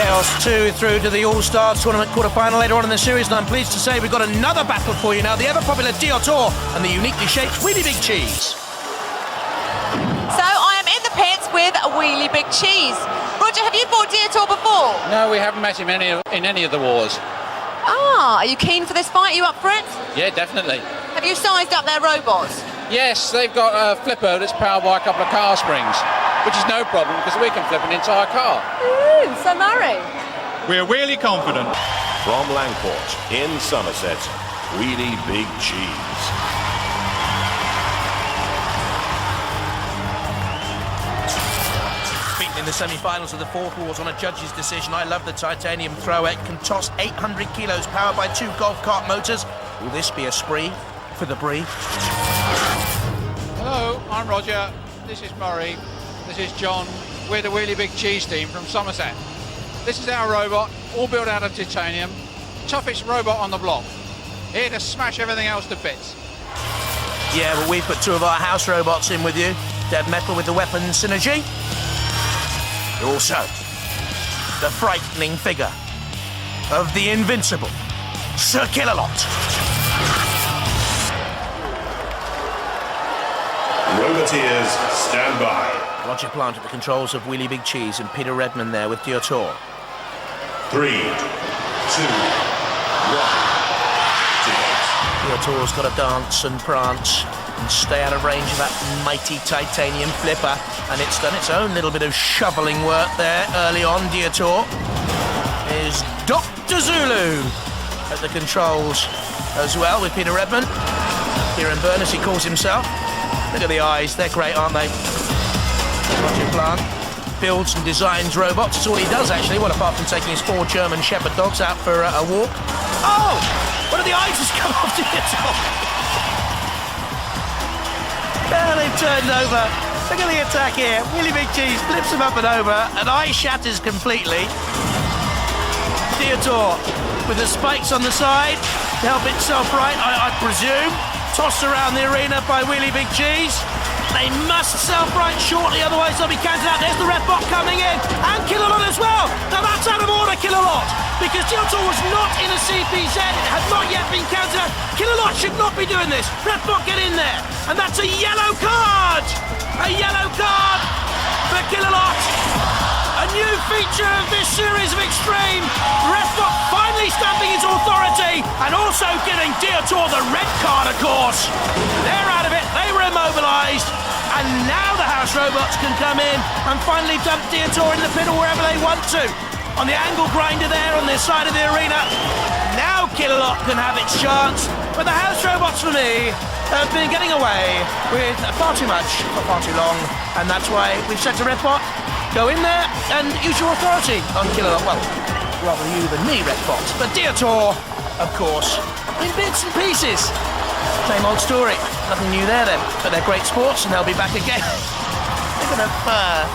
Chaos 2 through to the All-Stars Tournament quarter-final later on in the series, and I'm pleased to say we've got another battle for you now. The ever-popular Diotoir and the uniquely shaped Really Big Cheese. So I am in the pits with a Really Big Cheese. Roger, have you fought Diotoir before? No, we haven't met him in any of the wars. Ah, are you keen for this fight? Are you up for it? Yeah, definitely. Have you sized up their robots? Yes, they've got a flipper that's powered by a couple of car springs, which is no problem because we can flip an entire car. Ooh, so Murray. We're really confident. From Langport in Somerset, Really Big Cheese. Beaten in the semi-finals of the Fourth Wars on a judge's decision. I love the titanium throw. It can toss 800 kilos, powered by 2 golf cart motors. Will this be a spree for the Brie? Hello, I'm Roger. This is Murray. This is John. We're the Really Big Cheese team from Somerset. This is our robot, all built out of titanium. Toughest robot on the block. Here to smash everything else to bits. Yeah, well, we've put 2 of our house robots in with you. Dead Metal with the weapon synergy. Also, the frightening figure of the invincible Sir Killalot. Roboteers, stand by. Roger Plant at the controls of Really Big Cheese and Peter Redmond there with Diotoir. 3, 2, 1. Diotoir's got to dance and prance and stay out of range of that mighty titanium flipper, and it's done its own little bit of shoveling work there early on. Diotoir is Dr. Zulu at the controls as well with Peter Redmond. Kieran Byrne, as he calls himself. Look at the eyes, they're great, aren't they? Roger Plant builds and designs robots. That's all he does, actually. Well, apart from taking his 4 German Shepherd dogs out for a walk. Oh! One of the eyes has come off to get off. Well, they've turned over. Look at the attack here. Really Big Cheese flips him up and over. An eye shatters completely. Diotoir with the spikes on the side to help itself right, I presume. Tossed around the arena by Really Big Cheese. They must self-right shortly, otherwise they'll be counted out. There's the red bot coming in, and Killalot as well. Now that's out of order, Killalot, because Diotoir was not in a CPZ. It had not yet been counted out. Killalot should not be doing this. Red bot, get in there. And that's a yellow card. A yellow card for Killalot. A new feature of this series of Extreme. Refbot finally stamping his authority and also giving Diotoir the red card, of course. They're out of it. They were immobilised. And now the house robots can come in and finally dump Diotoir in the pit or wherever they want to. On the angle grinder there on this side of the arena. Now Killalot can have its chance. But the house robots, for me, have been getting away with far too much for far too long. And that's why we've said to Refbot, go in there and use your authority on Killalot. Well, rather you than me, Refbot. But Diotoir, of course, in bits and pieces. Same old story. Nothing new there then. But they're great sports and they'll be back again. Look at the fur.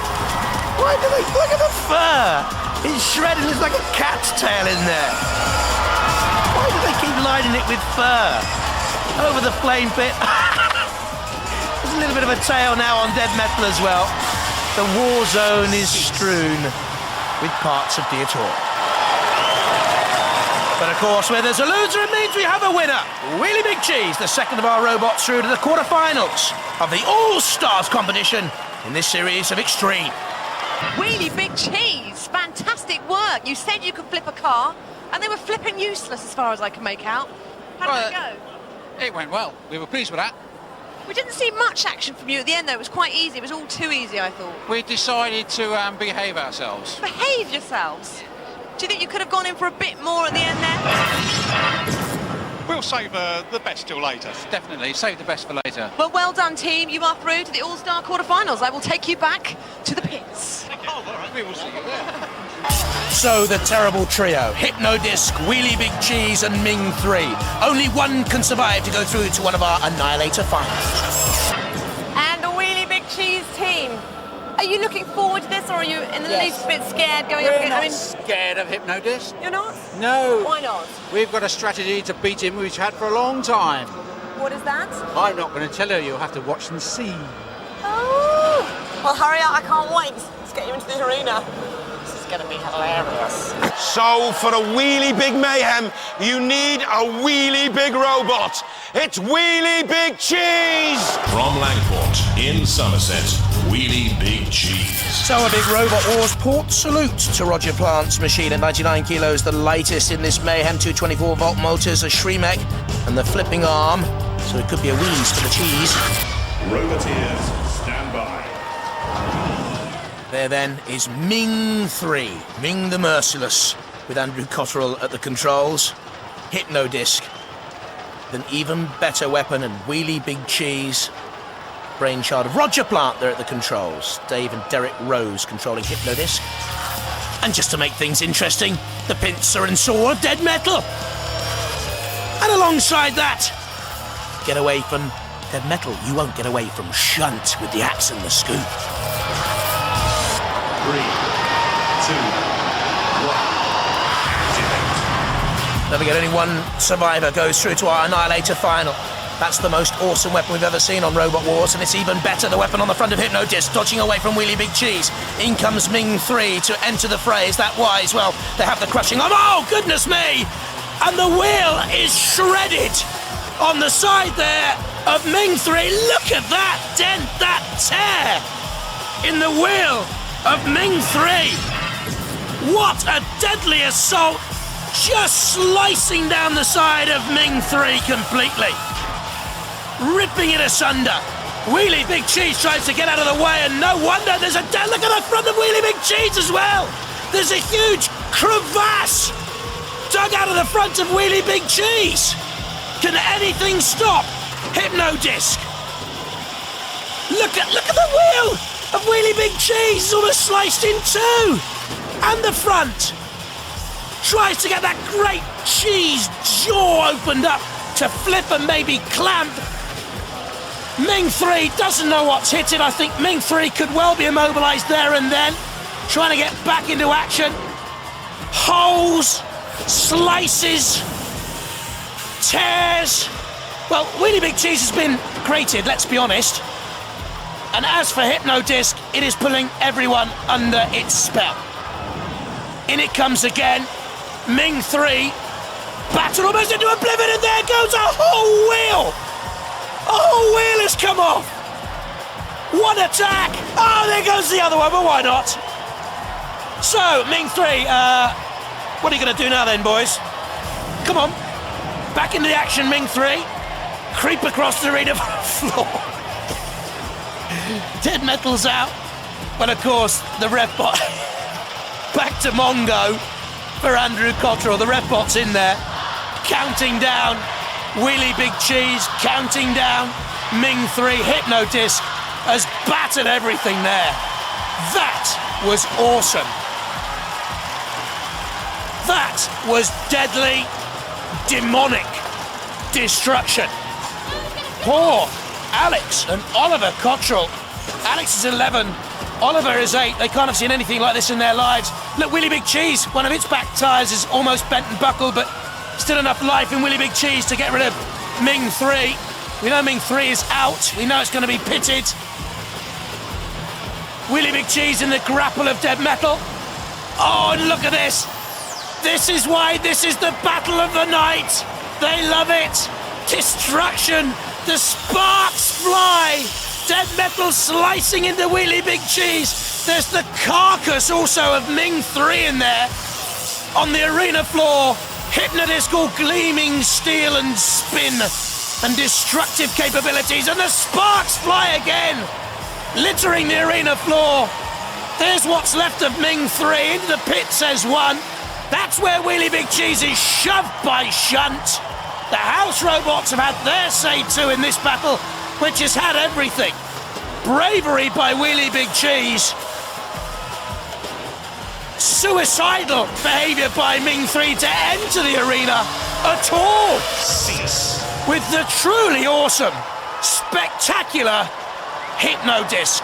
Why do they look at the fur? It's shredded. Looks like a cat's tail in there. Why do they keep lining it with fur? Over the flame pit. There's a little bit of a tail now on Dead Metal as well. The war zone is strewn with parts of Diotoir. But of course, where there's a loser, it means we have a winner. Really Big Cheese, the second of our robots through to the quarterfinals of the All-Stars competition in this series of Extreme. Really Big Cheese, fantastic work. You said you could flip a car, and they were flipping useless as far as I can make out. How did it go? It went well. We were pleased with that. We didn't see much action from you at the end, though. It was quite easy. It was all too easy, I thought. We decided to behave ourselves. Behave yourselves. Do you think you could have gone in for a bit more at the end there? We'll save the best till later. Definitely, save the best for later. Well done, team. You are through to the All-Star quarterfinals. I will take you back to the pits. Oh, all right, we will see you there. So the terrible trio, Hypno-Disc, Really Big Cheese and Ming 3. Only one can survive to go through to one of our Annihilator finals. And the Really Big Cheese team. Are you looking forward to this, or are you in the least bit scared going up against? We're not scared of Hypno-Disc. You're not? No. Why not? We've got a strategy to beat him we've had for a long time. What is that? I'm not going to tell you. You'll have to watch and see. Oh! Well, hurry up. I can't wait to get you into the arena. This is is going to be hilarious. So, for a wheelie big mayhem, you need a wheelie big robot. It's Wheelie Big Cheese! From Langport in Somerset, Wheelie Big Cheese. So a big Robot Wars port salute to Roger Plant's machine at 99 kilos, the lightest in this Mayhem, 224-volt motors, a Shremek, and the flipping arm, so it could be a wheeze for the cheese. Roboteers, stand by. There then is Ming 3, Ming the Merciless, with Andrew Cotterill at the controls. Hypno-Disc, with an even better weapon, and Wheelie Big Cheese, brainchild of Roger Plant there at the controls. Dave and Derek Rose controlling Hypno-Disc. And just to make things interesting, the pincer and saw of Dead Metal. And alongside that, get away from Dead Metal. You won't get away from Shunt with the axe and the scoop. 3, 2, 1. Never get only one survivor goes through to our Annihilator final. That's the most awesome weapon we've ever seen on Robot Wars, and it's even better, the weapon on the front of Hypno-Disc, dodging away from Wheelie Big Cheese. In comes Ming 3 to enter the fray. Is that wise? Well, they have the crushing arm. Oh, goodness me! And the wheel is shredded on the side there of Ming 3. Look at that dent, that tear in the wheel of Ming 3. What a deadly assault, just slicing down the side of Ming 3 completely. Ripping it asunder. Wheelie Big Cheese tries to get out of the way, and no wonder there's a dent. Look at the front of Wheelie Big Cheese as well. There's a huge crevasse dug out of the front of Wheelie Big Cheese. Can anything stop Hypno-Disc? Look at the wheel of Wheelie Big Cheese. It's almost sliced in two. And the front tries to get that great cheese jaw opened up to flip and maybe clamp. Ming 3 doesn't know what's hit it. I think Ming 3 could well be immobilized there and then. Trying to get back into action. Holes, slices, tears. Well, Wheelie Big Cheese has been grated, let's be honest. And as for Hypno-Disc, it is pulling everyone under its spell. In it comes again. Ming 3, battered almost into oblivion, and there goes a whole wheel! A whole wheel has come off! One attack! Oh, there goes the other one, but why not? So, Ming 3, what are you going to do now then, boys? Come on. Back into the action, Ming 3. Creep across the arena floor. Dead Metal's out. But of course, the ref bot back to Mongo for Andrew Cotterill. The ref bot's in there, counting down. Wheelie Big Cheese counting down. Ming 3, Hypno-Disc has battered everything there. That was awesome. That was deadly, demonic destruction. Poor Alex and Oliver Cotterill. Alex is 11, Oliver is 8. They can't have seen anything like this in their lives. Look, Wheelie Big Cheese, one of its back tyres is almost bent and buckled, but still enough life in Wheelie Big Cheese to get rid of Ming 3. We know Ming 3 is out. We know it's going to be pitted. Wheelie Big Cheese in the grapple of Dead Metal. Oh, and look at this. This is why this is the battle of the night. They love it. Destruction. The sparks fly. Dead Metal slicing into Wheelie Big Cheese. There's the carcass also of Ming 3 in there. On the arena floor, Hypno-Disc all gleaming steel and spin and destructive capabilities, and the sparks fly again, littering the arena floor. There's what's left of Ming 3 into the pit, says one. That's where Wheelie Big Cheese is shoved by Shunt. The house robots have had their say too in this battle, which has had everything. Bravery by Wheelie Big Cheese. Suicidal behaviour by Ming 3 to enter the arena at all. Cease. With the truly awesome, spectacular Hypno-Disc.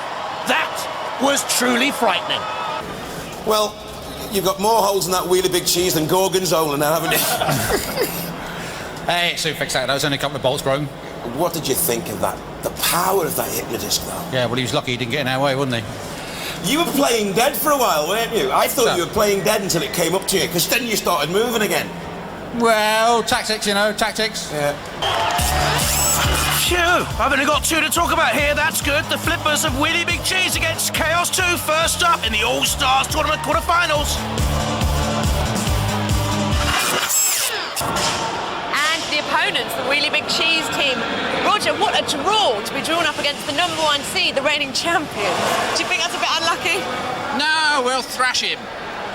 That was truly frightening. Well, you've got more holes in that Wheelie Big Cheese than Gorgonzola now, haven't you? Hey, so fix that. That was only a couple of bolts broken. What did you think of that? The power of that Hypno-Disc, though. Yeah, well, he was lucky he didn't get in our way, wasn't he? You were playing dead for a while, weren't you? I thought you were playing dead until it came up to you, because then you started moving again. Well, tactics, you know, tactics. Yeah. Phew, I've only got 2 to talk about here, that's good. The flippers of Wheelie Big Cheese against Chaos 2, first up in the All-Stars Tournament quarterfinals. And the opponents, the Wheelie Big Cheese team. Roger, what a draw to be drawn up against the #1 seed, the reigning champions. Do you think that's a bit unlucky? No, we'll thrash him.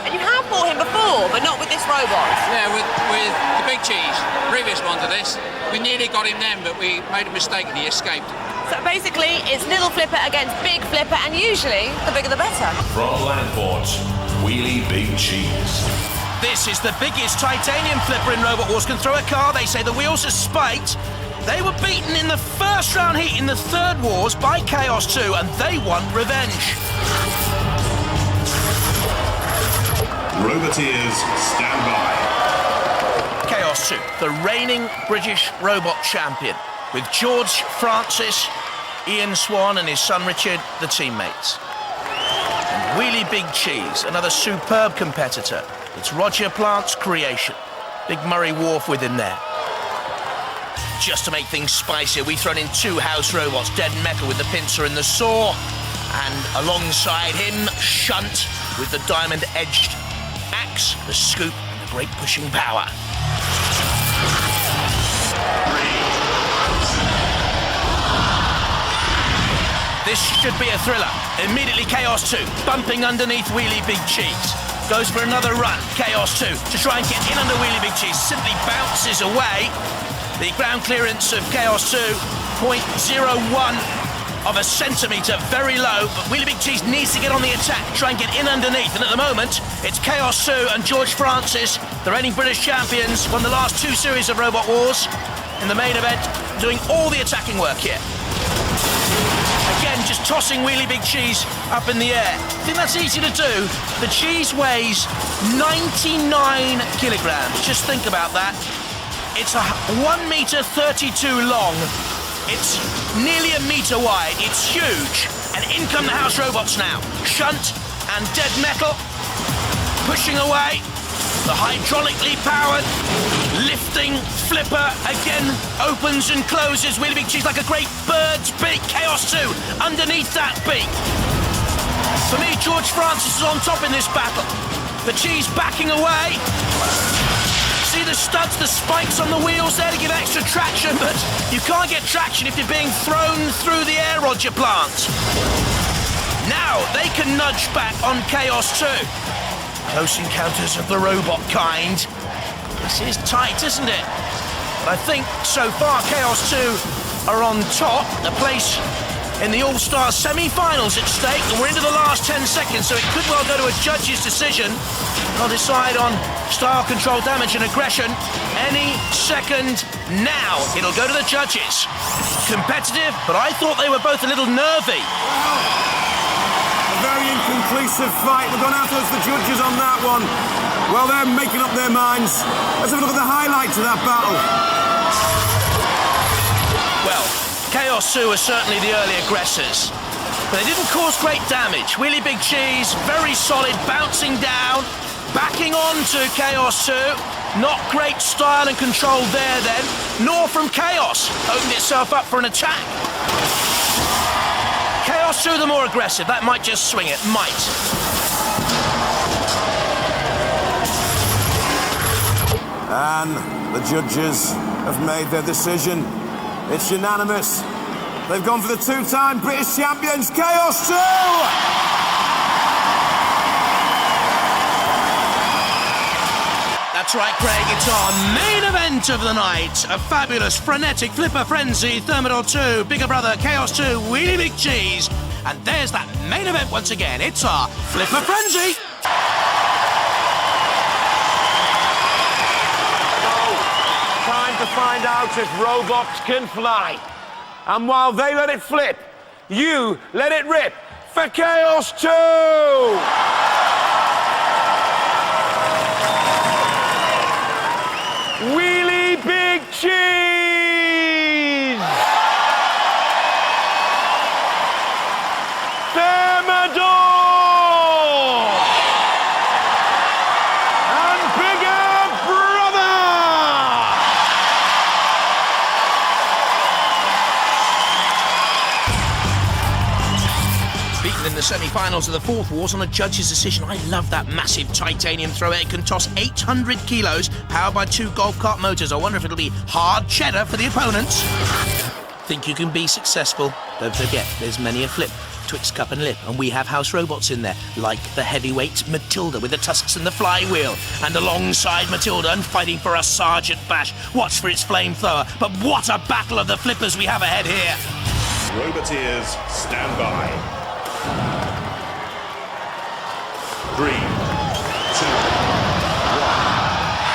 And you have fought him before, but not with this robot. Yeah, with the Big Cheese, previous one to this. We nearly got him then, but we made a mistake and he escaped. So basically, it's little flipper against big flipper, and usually, the bigger the better. From Landport, Wheelie Big Cheese. This is the biggest titanium flipper in Robot Wars. Can throw a car. They say the wheels are spiked. They were beaten in the first round heat in the third Wars by Chaos 2, and they want revenge. Roboteers, stand by. Chaos 2, the reigning British robot champion, with George Francis, Ian Swan and his son Richard, the teammates. And Wheelie Big Cheese, another superb competitor. It's Roger Plant's creation. Big Murray Wharf with him there. Just to make things spicier, we've thrown in 2 house robots, Dead Metal with the pincer and the saw, and alongside him, Shunt with the diamond-edged axe, the scoop, and the great pushing power. This should be a thriller. Immediately Chaos 2, bumping underneath Wheelie Big Cheese. Goes for another run, Chaos 2, to try and get in under Wheelie Big Cheese. Simply bounces away. The ground clearance of Chaos 2, 0.01 of a centimetre, very low, but Wheelie Big Cheese needs to get on the attack, try and get in underneath, and at the moment, it's Chaos 2 and George Francis, the reigning British champions, won the last 2 series of Robot Wars, in the main event, doing all the attacking work here. Again, just tossing Wheelie Big Cheese up in the air. I think that's easy to do. The cheese weighs 99 kilograms, just think about that. It's 1.32 meters long. It's nearly a metre wide. It's huge. And in come the house robots now. Shunt and Dead Metal pushing away. The hydraulically powered lifting flipper again opens and closes. Wheelie Big Cheese like a great bird's beak. Chaos 2 underneath that beak. For me, George Francis is on top in this battle. The cheese backing away. See the studs, the spikes on the wheels there to give extra traction, but you can't get traction if you're being thrown through the air, Roger Plant. Now they can nudge back on Chaos 2. Close encounters of the robot kind. This is tight, isn't it? But I think so far Chaos 2 are on top. A place in the All-Star semi-finals at stake, and we're into the last 10 seconds, so it could well go to a judge's decision. They'll decide on style, control, damage and aggression any second now. It'll go to the judges. Competitive, but I thought they were both a little nervy. A very inconclusive fight. We're going to have to ask the judges on that one. Well, they're making up their minds. Let's have a look at the highlights of that battle. Well, Chaos 2 are certainly the early aggressors, but they didn't cause great damage. Wheelie Big Cheese, very solid, bouncing down, backing on to Chaos 2. Not great style and control there then, nor from Chaos. Opened itself up for an attack. Chaos 2 the more aggressive, that might just swing it, might. And the judges have made their decision. It's unanimous. They've gone for the 2-time British champions, Chaos 2! That's right, Craig, it's our main event of the night. A fabulous, frenetic Flipper Frenzy, Thermidor 2, Bigger Brother, Chaos 2, Wheelie Big Cheese. And there's that main event once again. It's our Flipper Frenzy. Time to find out if robots can fly. And while they let it flip, you let it rip for Chaos 2! Wheelie Big Cheese! Thermidor! semi-finals of the Fourth Wars on a judge's decision. I love that massive titanium thrower. It can toss 800 kilos, powered by 2 golf cart motors. I wonder if it'll be hard cheddar for the opponents. Think you can be successful? Don't forget, there's many a flip twixt cup and lip, and we have house robots in there, like the heavyweight Matilda with the tusks and the flywheel, and alongside Matilda and fighting for a Sergeant Bash. Watch for its flamethrower, but what a battle of the flippers we have ahead here. Roboteers, stand by. 3, 2, 1,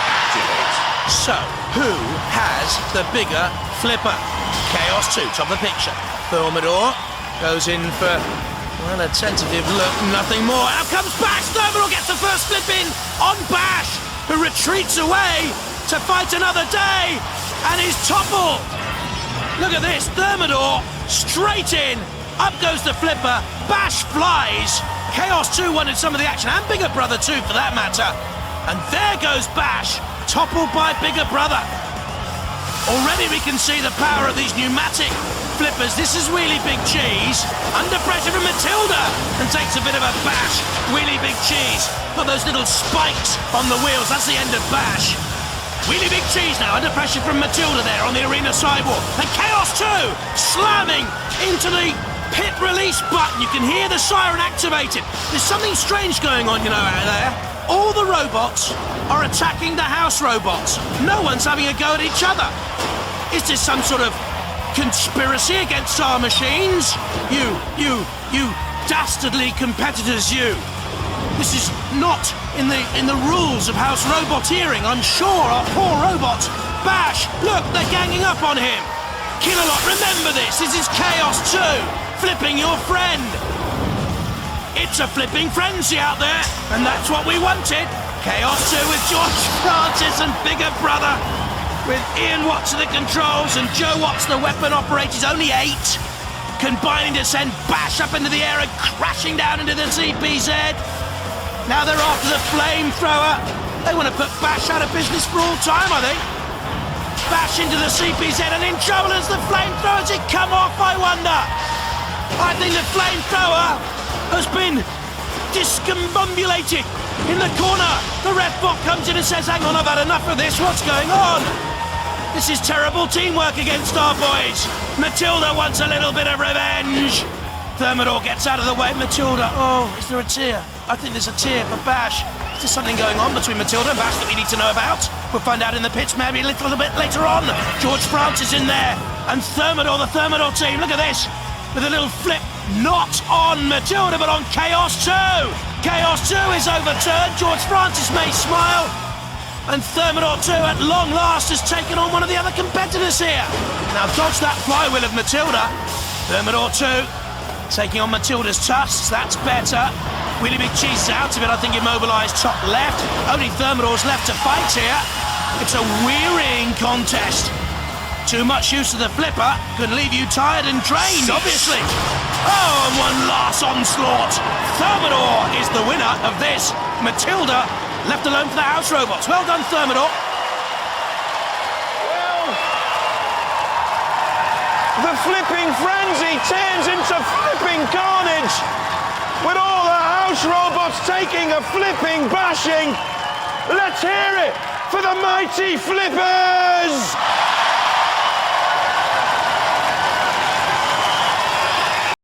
activate. So, who has the bigger flipper? Chaos 2, top of the picture. Thermidor goes in for, well, a tentative look, nothing more. Out comes Bash! Thermidor gets the first flip in on Bash, who retreats away to fight another day, and is toppled. Look at this, Thermidor straight in, up goes the flipper, Bash flies. Chaos 2 wanted some of the action, and Bigger Brother too, for that matter. And there goes Bash, toppled by Bigger Brother. Already we can see the power of these pneumatic flippers. This is Wheelie Big Cheese, under pressure from Matilda, and takes a bit of a bash. Wheelie Big Cheese, got those little spikes on the wheels, that's the end of Bash. Wheelie Big Cheese now, under pressure from Matilda there on the arena sidewalk. And Chaos 2, slamming into the pit release button. You can hear the siren activated. There's something strange going on, you know, out there. All the robots are attacking the house robots. No one's having a go at each other. Is this some sort of conspiracy against our machines? You dastardly competitors, you. This is not in the rules of house roboteering. I'm sure our poor robots. Bash, look, they're ganging up on him. Killalot, remember this. This is Chaos 2, flipping your friend. It's a flipping frenzy out there, and that's what we wanted. Chaos 2 with George Francis and Bigger Brother, with Ian Watts at the controls and Joe Watts, the weapon operator. He's only 8, combining to send Bash up into the air and crashing down into the CPZ. Now they're after the flamethrower. They want to put Bash out of business for all time, I think. Bash into the CPZ, and in trouble as the flamethrower. Does it come off, I wonder? I think the flamethrower has been discombobulated in the corner. The ref bot comes in and says, hang on, I've had enough of this. What's going on? This is terrible teamwork against our boys. Matilda wants a little bit of revenge. Thermidor gets out of the way. Matilda, oh, is there a tear? I think there's a tear for Bash. Is there something going on between Matilda and Bash that we need to know about? We'll find out in the pits maybe a little bit later on. George Francis in there. And Thermidor, the Thermidor team, look at this. With a little flip, not on Matilda, but on Chaos 2. Chaos 2 is overturned. George Francis may smile. And Thermidor 2, at long last, has taken on one of the other competitors here. Now dodge that flywheel of Matilda. Thermidor 2, taking on Matilda's tusks. That's better. Wheelie Big Cheese is out of it. I think immobilised top left. Only Thermidor's left to fight here. It's a wearying contest. Too much use of the flipper could leave you tired and drained, obviously. Oh, and one last onslaught. Thermidor is the winner of this. Matilda left alone for the house robots. Well done, Thermidor. Well, the flipping frenzy turns into flipping carnage, with all the house robots taking a flipping bashing. Let's hear it for the mighty flippers!